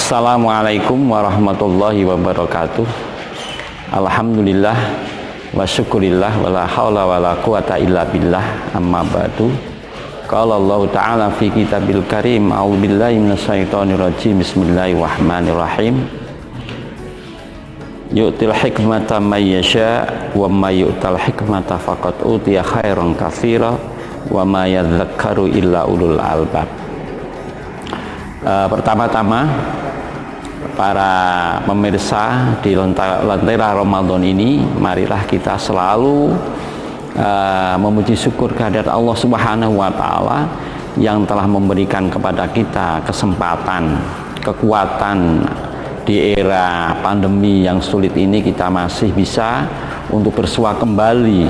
Assalamualaikum warahmatullahi wabarakatuh. Alhamdulillah wa syukurillah wa la hawla wa la quwata illa billah, amma ba'du. Qala Allah ta'ala fi kitabil karim, a'udzubillahi minasyaitonir rajim, bismillahirrahmanirrahim. Yu'til hikmata may yasha wa may yu'tal hikmata faqad utiya khairan katsira wa ma yadhakkaru illa ulul albab. Pertama-tama, para pemirsa di Lentera Ramadan ini, marilah kita selalu memuji syukur kehadirat Allah Subhanahu wa Ta'ala yang telah memberikan kepada kita kesempatan, kekuatan di era pandemi yang sulit ini. Kita masih bisa untuk bersua kembali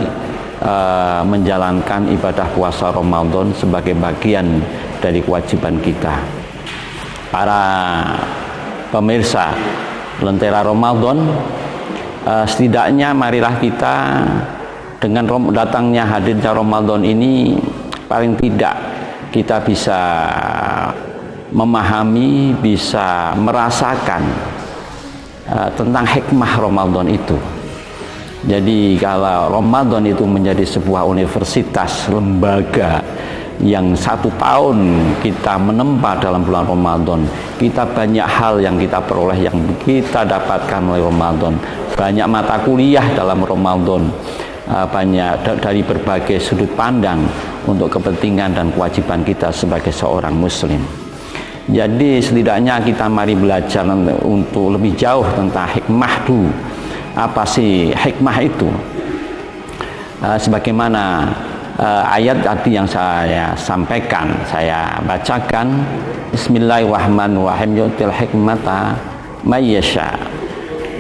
menjalankan ibadah puasa Ramadan sebagai bagian dari kewajiban kita. Para pemirsa Lentera Ramadan, setidaknya marilah kita dengan datangnya hadirnya Ramadan ini, paling tidak kita bisa memahami, bisa merasakan tentang hikmah Ramadan itu. Jadi kalau Ramadan itu menjadi sebuah universitas, lembaga yang 1 tahun kita menempa dalam bulan Ramadan, kita banyak hal yang kita peroleh, yang kita dapatkan melalui Ramadan. Banyak mata kuliah dalam Ramadan, banyak dari berbagai sudut pandang untuk kepentingan dan kewajiban kita sebagai seorang muslim. Jadi setidaknya kita mari belajar untuk lebih jauh tentang hikmah dulu. Apa sih hikmah itu? Sebagaimana ayat tadi yang saya sampaikan, saya bacakan, Bismillahirrahmanirrahim, yu'til hikmata may yasha.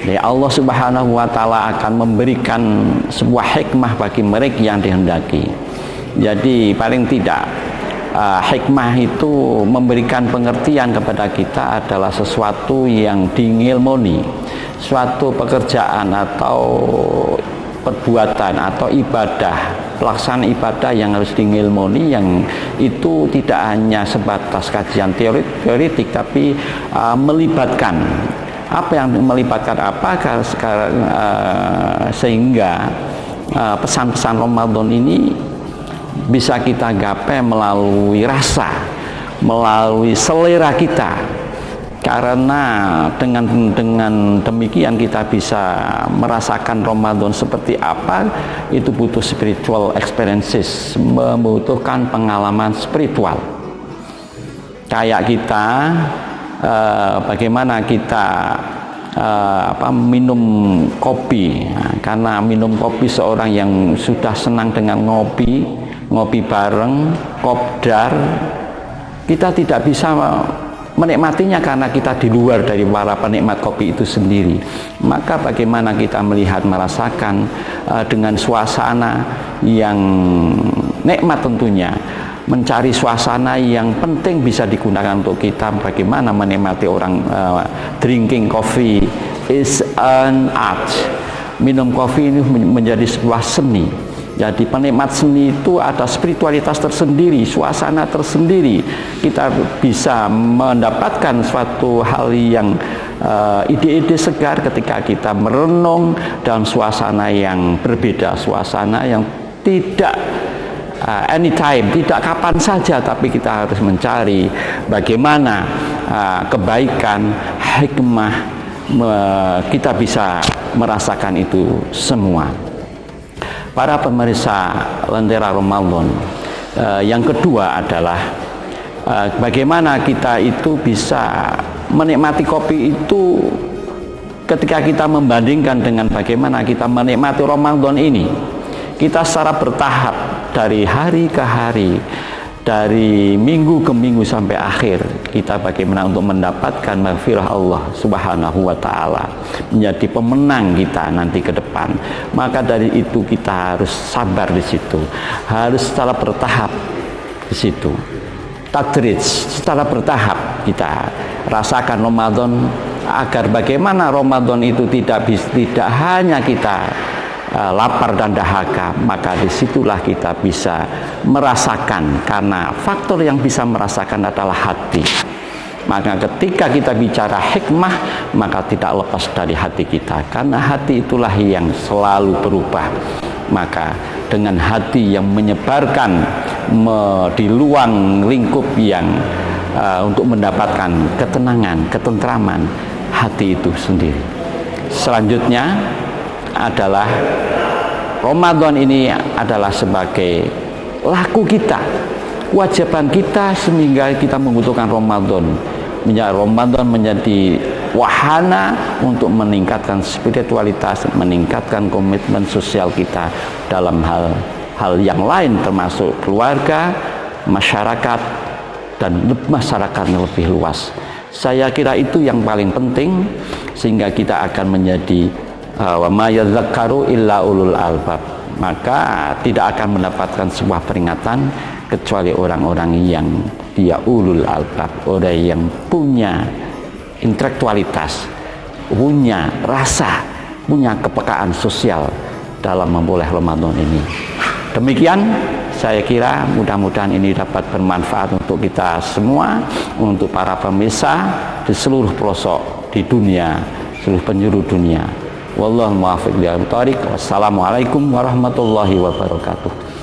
Jadi Allah Subhanahu wa Ta'ala akan memberikan sebuah hikmah bagi mereka yang dihendaki. Jadi paling tidak hikmah itu memberikan pengertian kepada kita adalah sesuatu yang diilmoni, suatu pekerjaan atau perbuatan atau ibadah, pelaksanaan ibadah yang harus diilmoni, yang itu tidak hanya sebatas kajian teoretik, tapi melibatkan apa yang melibatkan apa sekarang, sehingga pesan-pesan Ramadan ini bisa kita gapai melalui rasa, melalui selera kita. Karena dengan demikian kita bisa merasakan Ramadan seperti apa. Itu butuh spiritual experiences, membutuhkan pengalaman spiritual. Kayak kita bagaimana kita minum kopi. Karena minum kopi, seorang yang sudah senang dengan ngopi bareng, kopdar, kita tidak bisa menikmatinya karena kita di luar dari para penikmat kopi itu sendiri. Maka bagaimana kita melihat, merasakan dengan suasana yang nikmat, tentunya mencari suasana yang penting bisa digunakan untuk kita. Bagaimana menikmati orang drinking coffee is an art. Minum kopi ini menjadi sebuah seni. Jadi penikmat seni itu ada spiritualitas tersendiri, suasana tersendiri. Kita bisa mendapatkan suatu hal yang ide-ide segar ketika kita merenung dalam suasana yang berbeda, suasana yang tidak anytime, tidak kapan saja, tapi kita harus mencari bagaimana kebaikan, hikmah, kita bisa merasakan itu semua. Para pemirsa Lentera Ramadan, yang kedua adalah bagaimana kita itu bisa menikmati kopi itu ketika kita membandingkan dengan bagaimana kita menikmati Ramadan ini. Kita secara bertahap dari hari ke hari, dari minggu ke minggu sampai akhir, kita bagaimana untuk mendapatkan maghfirah Allah Subhanahu wa Ta'ala, menjadi pemenang kita nanti ke depan. Maka dari itu kita harus sabar di situ, harus secara bertahap di situ, tadrij, secara bertahap kita rasakan Ramadan, agar bagaimana Ramadan itu tidak hanya kita lapar dan dahaga, maka disitulah kita bisa merasakan. Karena faktor yang bisa merasakan adalah hati. Maka ketika kita bicara hikmah, maka tidak lepas dari hati kita, karena hati itulah yang selalu berubah. Maka dengan hati yang menyebarkan di luang lingkup yang untuk mendapatkan ketenangan, ketentraman, hati itu sendiri. Selanjutnya adalah Ramadan ini adalah sebagai laku kita, kewajiban kita, sehingga kita membutuhkan Ramadan. Ramadan menjadi wahana untuk meningkatkan spiritualitas, meningkatkan komitmen sosial kita dalam hal yang lain, termasuk keluarga, masyarakat, dan masyarakat yang lebih luas. Saya kira itu yang paling penting, sehingga kita akan menjadi wa ma yadzakkaru illa ulul albab. Maka tidak akan mendapatkan sebuah peringatan kecuali orang-orang yang dia ulul albab, orang yang punya intelektualitas, punya rasa, punya kepekaan sosial dalam memperoleh Ramadan ini. Demikian, saya kira mudah-mudahan ini dapat bermanfaat untuk kita semua, untuk para pemirsa di seluruh pelosok di dunia, seluruh penjuru dunia. Wallahu muwaffiq li aqwamit thoriq. Wassalamualaikum warahmatullahi wabarakatuh.